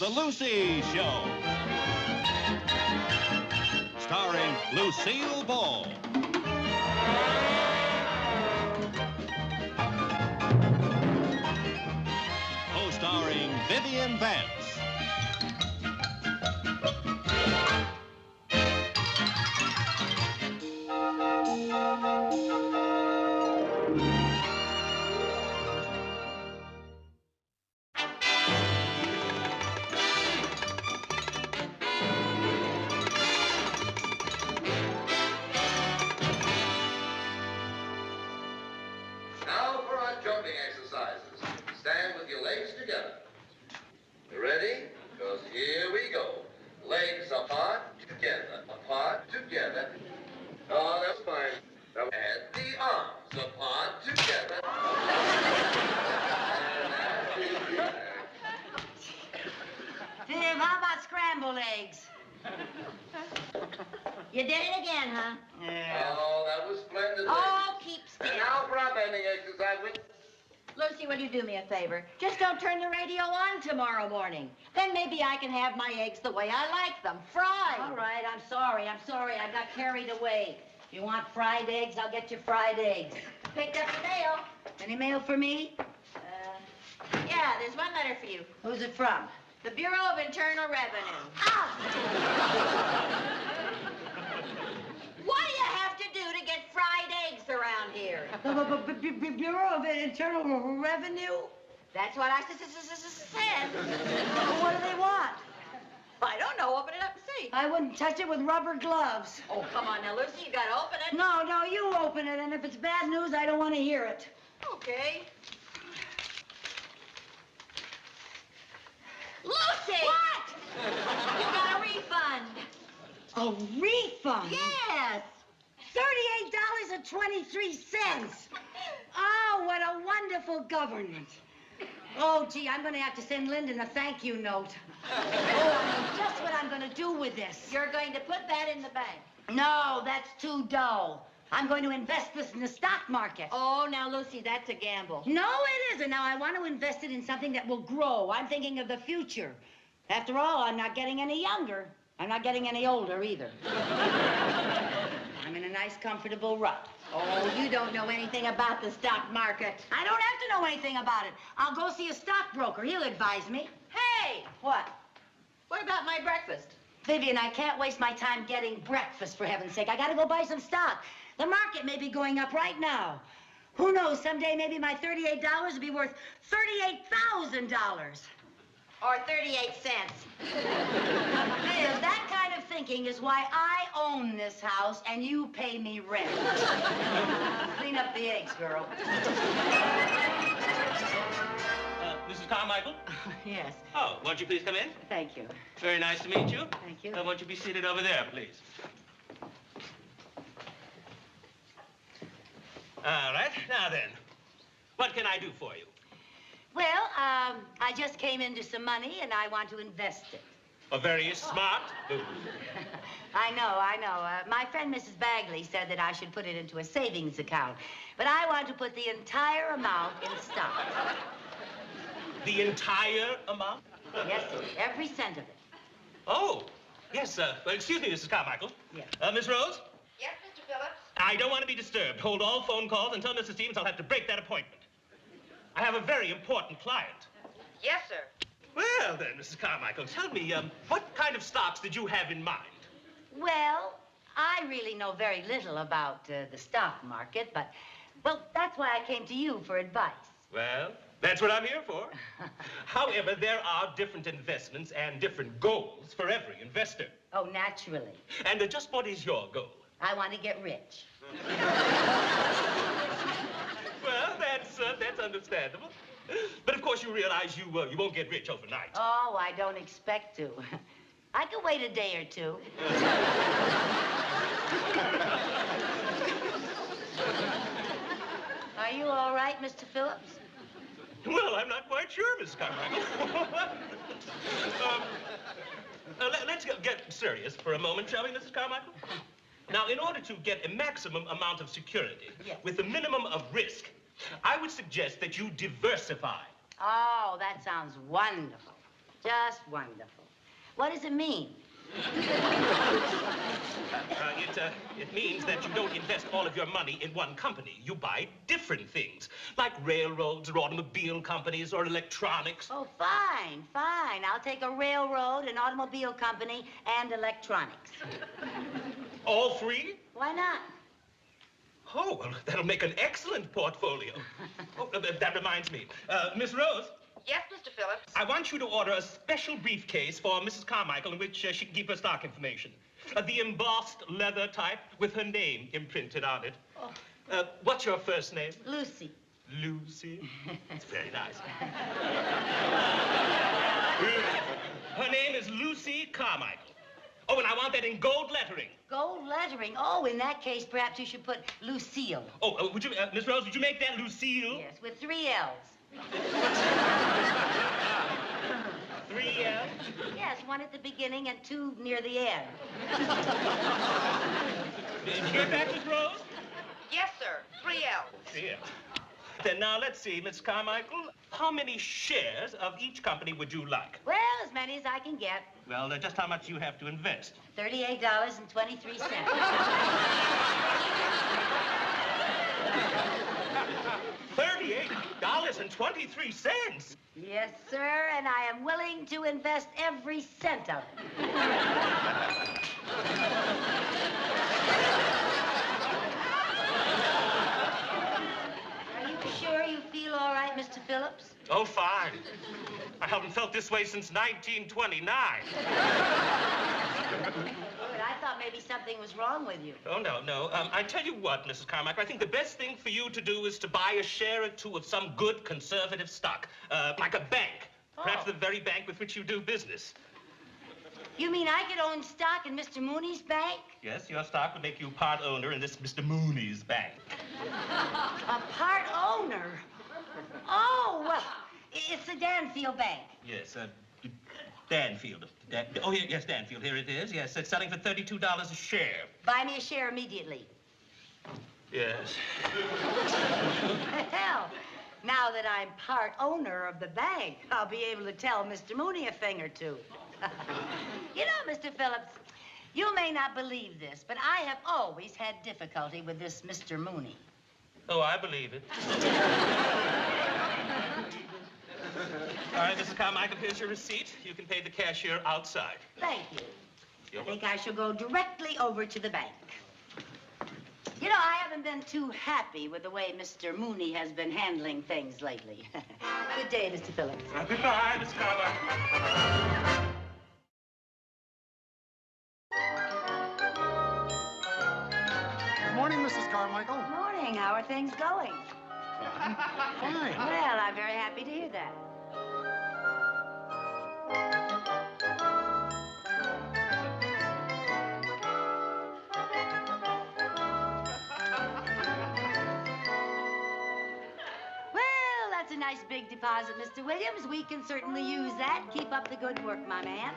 The Lucy Show. Starring Lucille Ball. Co-starring Vivian Vance. Now for our jumping exercises. Stand with your legs together. You ready? Because here we go. Legs apart, together, apart, together. Oh, that's fine. Now, and the arms apart, together. Viv, how about scrambled eggs? You did it again, huh? Yeah. Oh, that was splendid. Oh, keep still. And now for our bending exercise with... Lucy, will you do me a favor? Just don't turn the radio on tomorrow morning. Then maybe I can have my eggs the way I like them, fried. All right, I'm sorry. I got carried away. If you want fried eggs, I'll get you fried eggs. Picked up the mail. Any mail for me? Yeah, there's one letter for you. Who's it from? The Bureau of Internal Revenue. Ah! What do you have to do to get fried eggs around here? Bureau of Internal Revenue? That's what I said. What do they want? I don't know. Open it up and see. I wouldn't touch it with rubber gloves. Oh, come on now, Lucy. You gotta open it. No, you open it, and if it's bad news, I don't want to hear it. Okay. Lucy! What? You got a refund. A refund? Yes. $38.23. Oh, what a wonderful government. Oh, gee, I'm going to have to send Lyndon a thank you note. Oh, I know just what I'm going to do with this. You're going to put that in the bank. No, that's too dull. I'm going to invest this in the stock market. Oh, now, Lucy, that's a gamble. No, it isn't. Now, I want to invest it in something that will grow. I'm thinking of the future. After all, I'm not getting any younger. I'm not getting any older, either. I'm in a nice, comfortable rut. Oh, you don't know anything about the stock market. I don't have to know anything about it. I'll go see a stockbroker. He'll advise me. Hey! What? What about my breakfast? Vivian, I can't waste my time getting breakfast, for heaven's sake. I gotta go buy some stock. The market may be going up right now. Who knows, someday maybe my $38 will be worth $38,000. Or 38 cents. Viv, that kind of thinking is why I own this house and you pay me rent. Clean up the eggs, girl. Mrs. Carmichael? Yes. Oh, won't you please come in? Thank you. Very nice to meet you. Thank you. Won't you be seated over there, please? All right. Now then, what can I do for you? Well, I just came into some money and I want to invest it. A very smart move. I know. My friend Mrs. Bagley said that I should put it into a savings account. But I want to put the entire amount in stock. The entire amount? Yes, sir. Every cent of it. Oh, yes, well, excuse me, Mrs. Carmichael. Yeah. Miss Rose? Yes, Mr. Phillips? I don't want to be disturbed. Hold all phone calls and tell Mr. Stevens I'll have to break that appointment. I have a very important client. Yes, sir. Well, then, Mrs. Carmichael, tell me, what kind of stocks did you have in mind? Well, I really know very little about the stock market, but, well, that's why I came to you for advice. Well, that's what I'm here for. However, there are different investments and different goals for every investor. Oh, naturally. And just what is your goal? I want to get rich. Well, that's understandable. But of course you realize you won't get rich overnight. Oh, I don't expect to. I can wait a day or two. Are you all right, Mr. Phillips? Well, I'm not quite sure, Miss Carmichael. Let's get serious for a moment, shall we, Mrs. Carmichael? Now, in order to get a maximum amount of security, yes, with a minimum of risk, I would suggest that you diversify. Oh, that sounds wonderful. Just wonderful. What does it mean? It means that you don't invest all of your money in one company. You buy different things, like railroads or automobile companies or electronics. Oh, fine, fine. I'll take a railroad, an automobile company, and electronics. All three? Why not? Oh, well, that'll make an excellent portfolio. Oh, that reminds me. Miss Rose? Yes, Mr. Phillips? I want you to order a special briefcase for Mrs. Carmichael in which she can keep her stock information. The embossed leather type with her name imprinted on it. Oh. What's your first name? Lucy. Lucy? That's very nice. Her name is Lucy Carmichael. Oh, and I want that in gold lettering. Gold lettering? Oh, in that case, perhaps you should put Lucille. Oh, would you, Miss Rose, would you make that Lucille? Yes, with 3 L's. 3 L's? Yes, 1 at the beginning and 2 near the end. Did you get that, Miss Rose? Yes, sir. 3 L's. Yeah. Then now, let's see, Miss Carmichael, how many shares of each company would you like? Well, as many as I can get. Well, just how much do you have to invest? $38.23. $38.23? Yes, sir, and I am willing to invest every cent of it. Are you sure you feel all right, Mr. Phillips? Oh, fine. I haven't felt this way since 1929. But I thought maybe something was wrong with you. Oh, no. I tell you what, Mrs. Carmichael, I think the best thing for you to do is to buy a share or two of some good conservative stock, like a bank. Perhaps the very bank with which you do business. You mean I could own stock in Mr. Mooney's bank? Yes, your stock would make you part owner in this Mr. Mooney's bank. A part owner? Oh, well, it's the Danfield Bank. Yes, Danfield. Yes, Danfield. Here it is. Yes, it's selling for $32 a share. Buy me a share immediately. Yes. Hell, now that I'm part owner of the bank, I'll be able to tell Mr. Mooney a thing or two. You know, Mr. Phillips, you may not believe this, but I have always had difficulty with this Mr. Mooney. Oh, I believe it. All right, Mrs. Carmichael, here's your receipt. You can pay the cashier outside. Thank you. You're I think I shall go directly over to the bank. You know, I haven't been too happy with the way Mr. Mooney has been handling things lately. Good day, Mr. Phillips. Goodbye, Miss Carmichael. Good morning, Mrs. Carmichael. Morning. How are things going? Fine. Well, I'm very happy to hear that. Well, that's a nice big deposit, Mr. Williams. We can certainly use that. Keep up the good work, my man.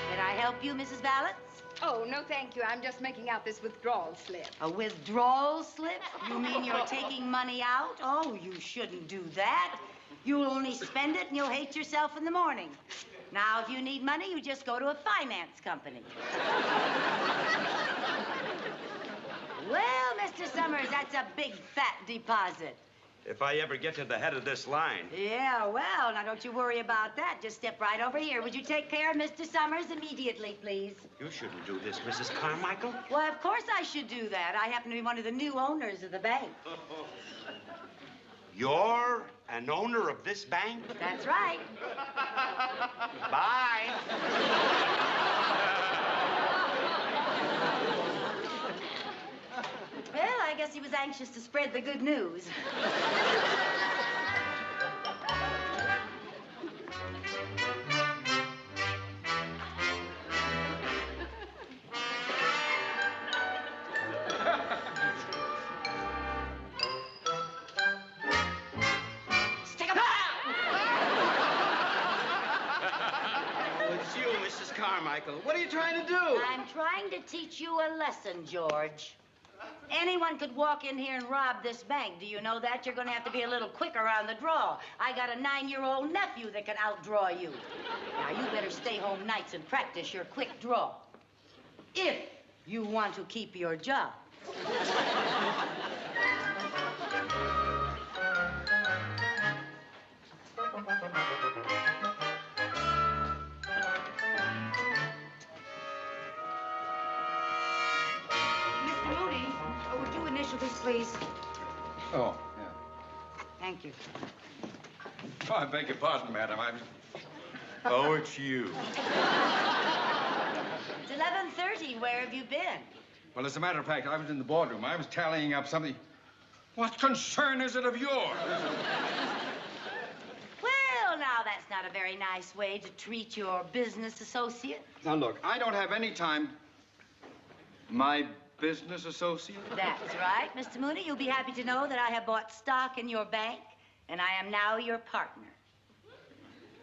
Can I help you, Mrs. Valance? Oh, no, thank you. I'm just making out this withdrawal slip. A withdrawal slip? You mean you're taking money out? Oh, you shouldn't do that. You'll only spend it and you'll hate yourself in the morning. Now, if you need money, you just go to a finance company. Well, Mr. Summers, that's a big, fat deposit. If I ever get to the head of this line. Yeah, well, now don't you worry about that. Just step right over here. Would you take care of Mr. Summers immediately, please? You shouldn't do this, Mrs. Carmichael. Well, of course I should do that. I happen to be one of the new owners of the bank. You're an owner of this bank? That's right. Bye. Well, I guess he was anxious to spread the good news. Stick 'em out! It's you, Mrs. Carmichael. What are you trying to do? I'm trying to teach you a lesson, George. Anyone could walk in here and rob this bank. Do you know that? You're going to have to be a little quicker on the draw. I got a 9-year-old nephew that can outdraw you. Now, you better stay home nights and practice your quick draw. If you want to keep your job. This, please. Oh, yeah. Thank you. Oh, I beg your pardon, madam. Oh, it's you. It's 11:30. Where have you been? Well, as a matter of fact, I was in the boardroom. I was tallying up something. What concern is it of yours? Well, now, that's not a very nice way to treat your business associate. Now, look, I don't have any time. My business associate? That's right, Mr. Mooney. You'll be happy to know that I have bought stock in your bank, and I am now your partner.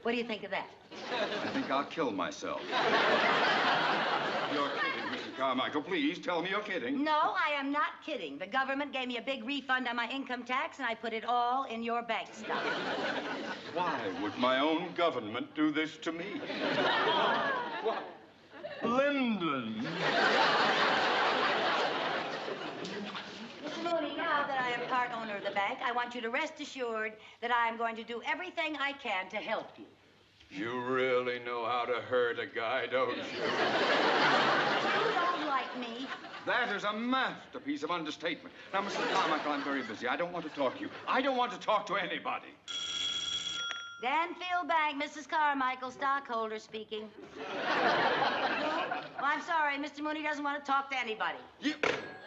What do you think of that? I think I'll kill myself. You're kidding, Mrs. Carmichael. Please tell me you're kidding. No, I am not kidding. The government gave me a big refund on my income tax, and I put it all in your bank stock. Why would my own government do this to me? What? Lyndon. Mr. Mooney, now that I am part owner of the bank, I want you to rest assured that I am going to do everything I can to help you. You really know how to hurt a guy, don't you? You don't like me. That is a masterpiece of understatement. Now, Mr. Carmichael, I'm very busy. I don't want to talk to you. I don't want to talk to anybody. Danfield Bank, Mrs. Carmichael, stockholder speaking. Well, I'm sorry, Mr. Mooney doesn't want to talk to anybody.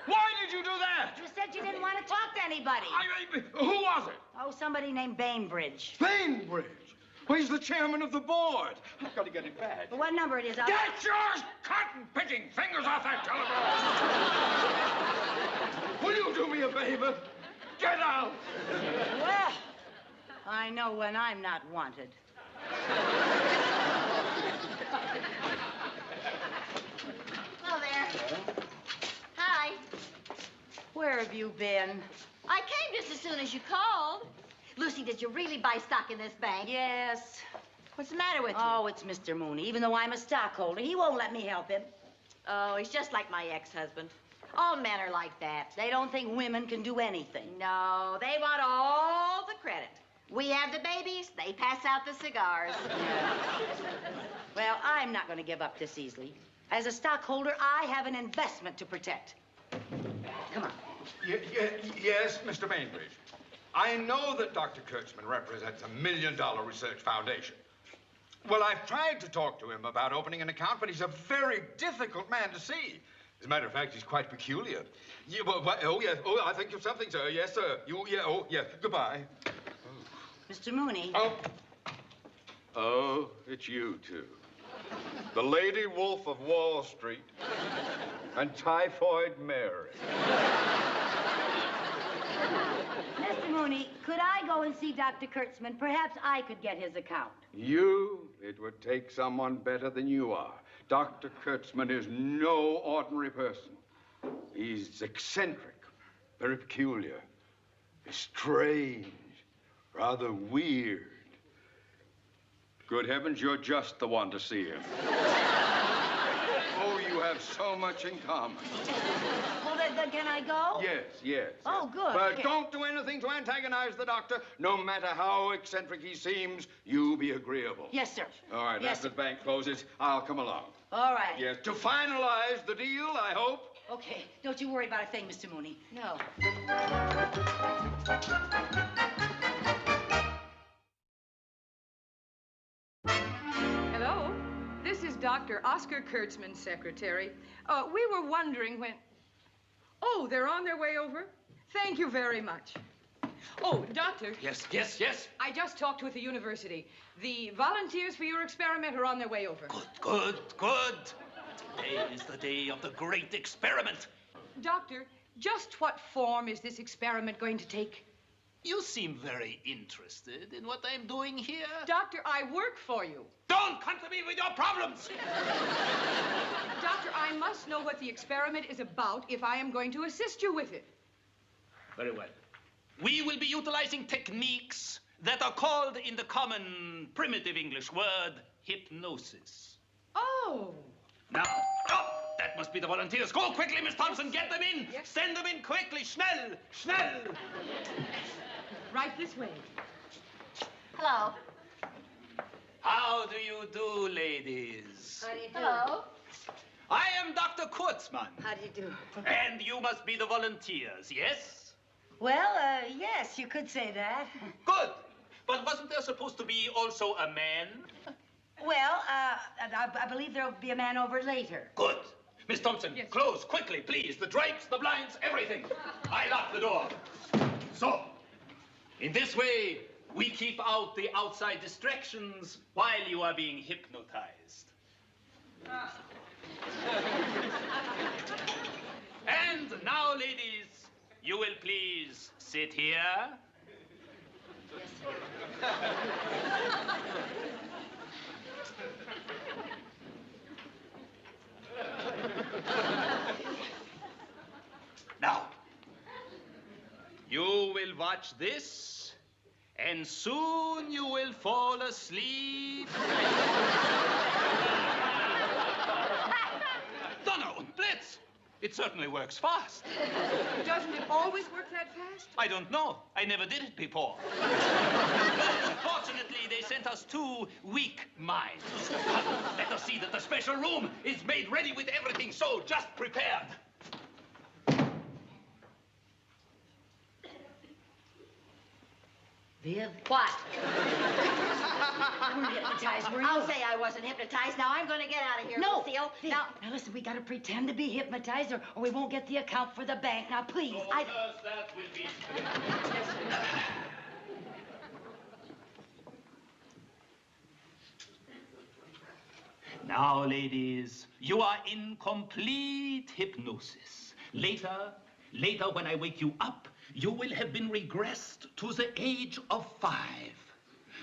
Why did you do that? You said you didn't want to talk to anybody. Who was it? Oh, somebody named Bainbridge. Bainbridge? Well, he's the chairman of the board. I've got to get him back. Well, what number it is? Get your cotton-picking fingers off that telephone! Will you do me a favor? Get out! Well, I know when I'm not wanted. Hello there. Hi. Where have you been? I came just as soon as you called. Lucy, did you really buy stock in this bank? Yes. What's the matter with you? Oh, it's Mr. Mooney. Even though I'm a stockholder, he won't let me help him. Oh, he's just like my ex-husband. All men are like that. They don't think women can do anything. No, they want all the credit. We have the babies, they pass out the cigars. Well, I'm not going to give up this easily. As a stockholder, I have an investment to protect. Come on. Yes, Mr. Bainbridge. I know that Dr. Kurtzman represents a $1 million research foundation. Well, I've tried to talk to him about opening an account, but he's a very difficult man to see. As a matter of fact, he's quite peculiar. Yeah, oh, yes. Oh, I think of something, sir. Yes, sir. Oh, yes. Goodbye. Mr. Mooney. Oh, it's you two. The Lady Wolf of Wall Street and Typhoid Mary. Mr. Mooney, could I go and see Dr. Kurtzman? Perhaps I could get his account. You? It would take someone better than you are. Dr. Kurtzman is no ordinary person. He's eccentric, very peculiar, strange, rather weird. Good heavens, you're just the one to see him. Oh, you have so much in common. Well, then can I go? Yes. Oh, good. But Okay. don't do anything to antagonize the doctor. No matter how eccentric he seems, you be agreeable. Yes, sir. All right, Yes, after sir. the bank closes, I'll come along. All right. Yes, to finalize the deal, I hope. Okay, don't you worry about a thing, Mr. Mooney. No. Hello, this is Dr. Oscar Kurtzman's secretary. We were wondering when... Oh, they're on their way over? Thank you very much. Oh, doctor. Yes. I just talked with the university. The volunteers for your experiment are on their way over. Good. Today is the day of the great experiment. Doctor, just what form is this experiment going to take? You seem very interested in what I'm doing here. Doctor, I work for you. Don't come to me with your problems! Doctor, I must know what the experiment is about if I am going to assist you with it. Very well. We will be utilizing techniques that are called in the common primitive English word hypnosis. Oh. Now, that must be the volunteers. Go quickly, Miss Thompson. Get them in. Yes. Send them in quickly. Schnell, schnell. Right this way. Hello. How do you do, ladies? How do you do? Hello. I am Dr. Kurtzman. How do you do? And you must be the volunteers, yes? Well, yes, you could say that. Good. But wasn't there supposed to be also a man? Well, I believe there'll be a man over later. Good. Miss Thompson, yes. Close quickly, please. The drapes, the blinds, everything. I lock the door. So, in this way, we keep out the outside distractions while you are being hypnotized. And now, ladies, you will please sit here. Now, you will watch this, and soon you will fall asleep. Donner und Blitz. It certainly works fast. Doesn't it always work that fast? I don't know. I never did it before. Fortunately, they sent us 2 weak minds. Let us see that the special room is made ready with everything, so just prepared. Viv? What? You weren't hypnotized, were you? I'll say I wasn't hypnotized. Now I'm going to get out of here, No, Lucille. Viv, now listen, we got to pretend to be hypnotized or we won't get the account for the bank. Now, please. That will be... Now, ladies, you are in complete hypnosis. Later, when I wake you up, you will have been regressed to the age of 5.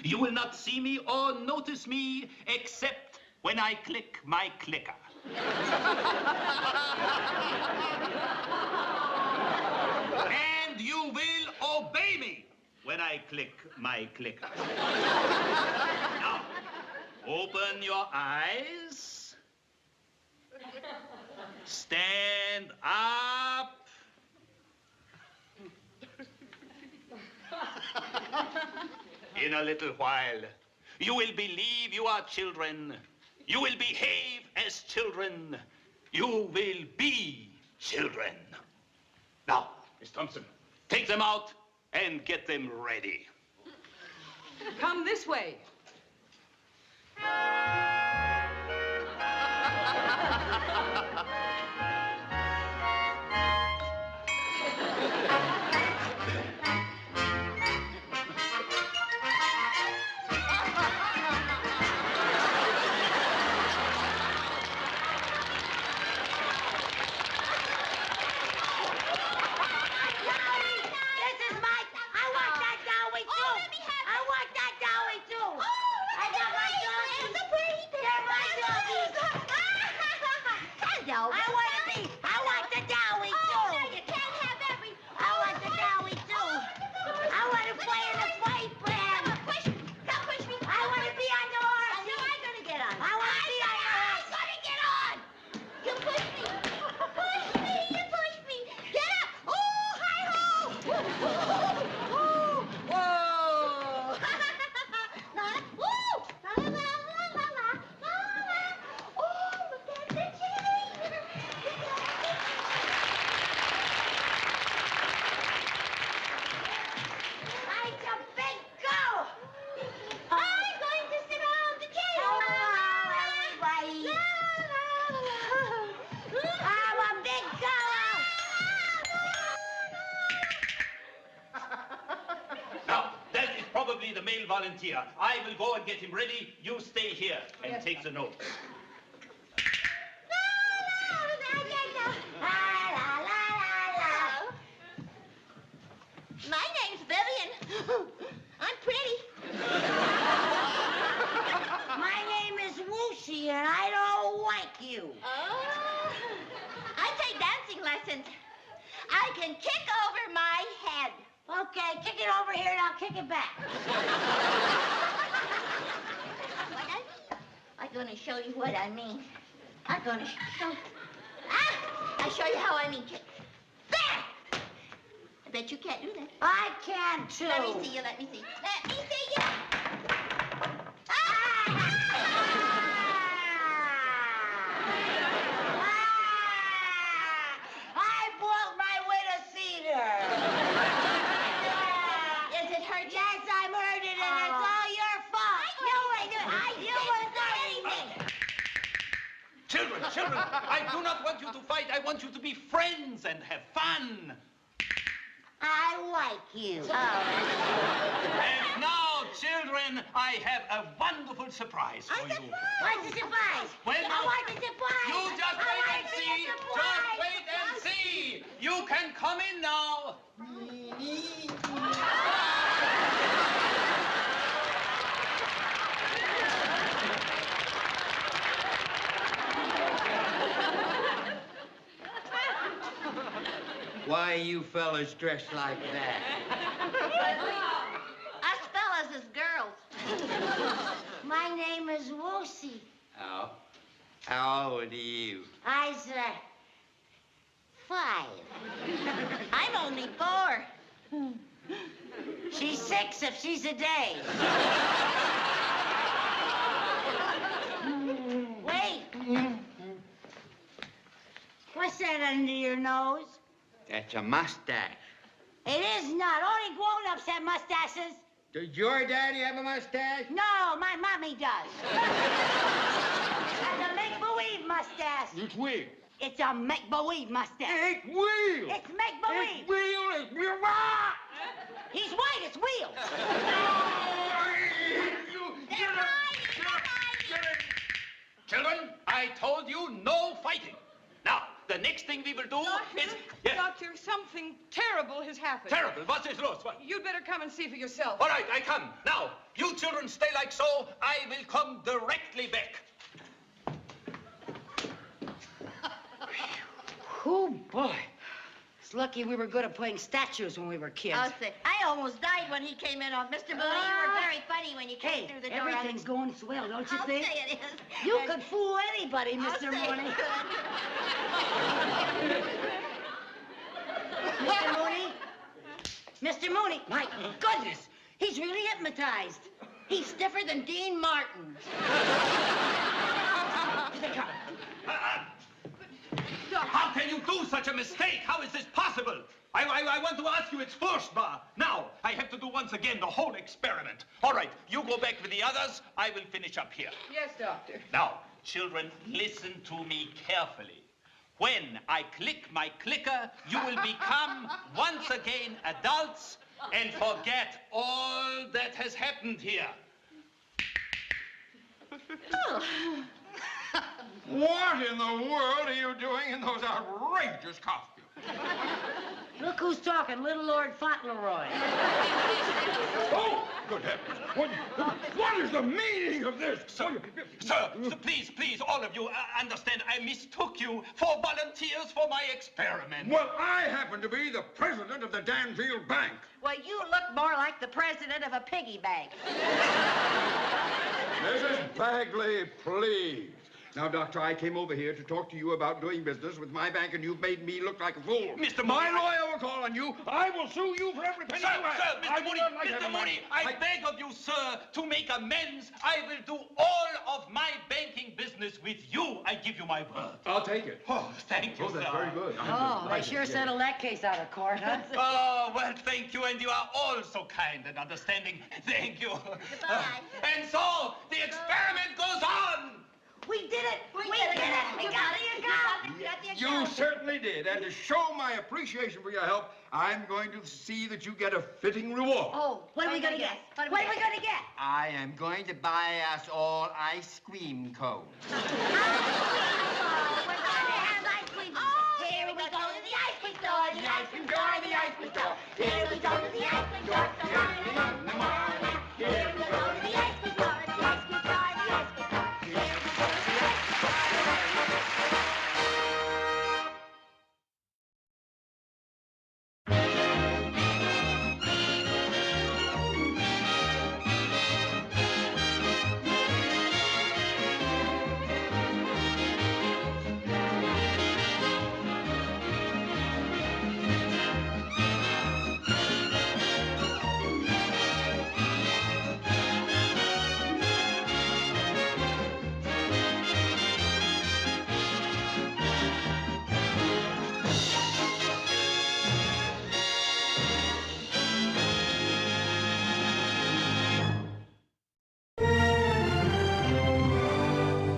You will not see me or notice me except when I click my clicker. And you will obey me when I click my clicker. Now, open your eyes. Stand up. In a little while, you will believe you are children. You will behave as children. You will be children. Now, Miss Thompson, take them out and get them ready. Come this way. The male volunteer. I will go and get him ready. You stay here and take the notes. My name's Vivian. I'm pretty. My name is Lucy, and I don't like you. Oh, I take dancing lessons. I can kick over my head. Okay, kick it over here, and I'll kick it back. I'm going to show you what I mean. I'm going to show... I'll show you how I mean. There! I bet you can't do that. I can, too. Let me see you, let me see. Let me see you. I broke my window cedar. Is it hurt you? Yes, I'm hurt it, and it's all your fault. You wouldn't do anything. Children, I do not want you to fight. I want you to be friends and have fun. I like you. And now, children, I have a wonderful surprise for you. What's the surprise? Well, I want the surprise. You just wait and see. Just wait and see. You can come in now. Why you fellas dressed like that? Us fellas is girls. My name is Lucy. How old are you? I's 5. I'm only 4. She's 6 if she's a day. Wait. What's that under your nose? That's a mustache. It is not. Only grown-ups have mustaches. Does your daddy have a mustache? No, my mommy does. That's a make-believe mustache. It's weird. It's a make-believe mustache. It's real. It's make-believe. It's real. It's real. He's white. It's real. Children, I told you no fighting. Now, the next thing we will do is... Yes. Doctor, something terrible has happened. Terrible. What is lost? What? You'd better come and see for yourself. All right, I come. Now, you children stay like so. I will come directly back. Oh, boy. It's lucky we were good at playing statues when we were kids. I'll say, I almost died when he came in. Mr. Mooney, you were very funny when you came through the door. Everything's going swell, don't you I'll think? say it is. You could fool anybody, Mr. I'll say Mooney. it could. Mr. Mooney? Mr. Mooney, my goodness, he's really hypnotized. He's stiffer than Dean Martin. How can you do such a mistake? How is this possible? I want to ask you its first bar. Now, I have to do once again the whole experiment. All right, you go back with the others. I will finish up here. Yes, Doctor. Now, children, listen to me carefully. When I click my clicker, you will become once again adults and forget all that has happened here. Oh. What in the world are you doing in those outrageous costumes? Look who's talking, little Lord Fauntleroy. Oh, good heavens. What is the meaning of this? Sir, please, all of you, understand, I mistook you for volunteers for my experiment. Well, I happen to be the president of the Danfield Bank. Well, you look more like the president of a piggy bank. Mrs. Bagley, please. Now, Doctor, I came over here to talk to you about doing business with my bank, and you've made me look like a fool. Mr. Mooney, my lawyer will call on you. I will sue you for every penny you have. Sir, Mr. Mooney, I beg of you, sir, to make amends. I will do all of my banking business with you. I give you my word. I'll take it. Oh, thank you, Oh, that's sir. very good. Oh, they sure settled that case out of court, huh? Oh, well, thank you, and you are all so kind and understanding. Thank you. Goodbye. And so, the experiment goes on. We did it! We did it! We got the account! You certainly did. And to show my appreciation for your help, I'm going to see that you get a fitting reward. Oh, what are we going to get? What are we going to get? I am going to buy us all ice cream cones. We're going to have ice cream. Here we go to the ice cream store, the ice cream store, the ice cream store. Here we go to the ice cream store.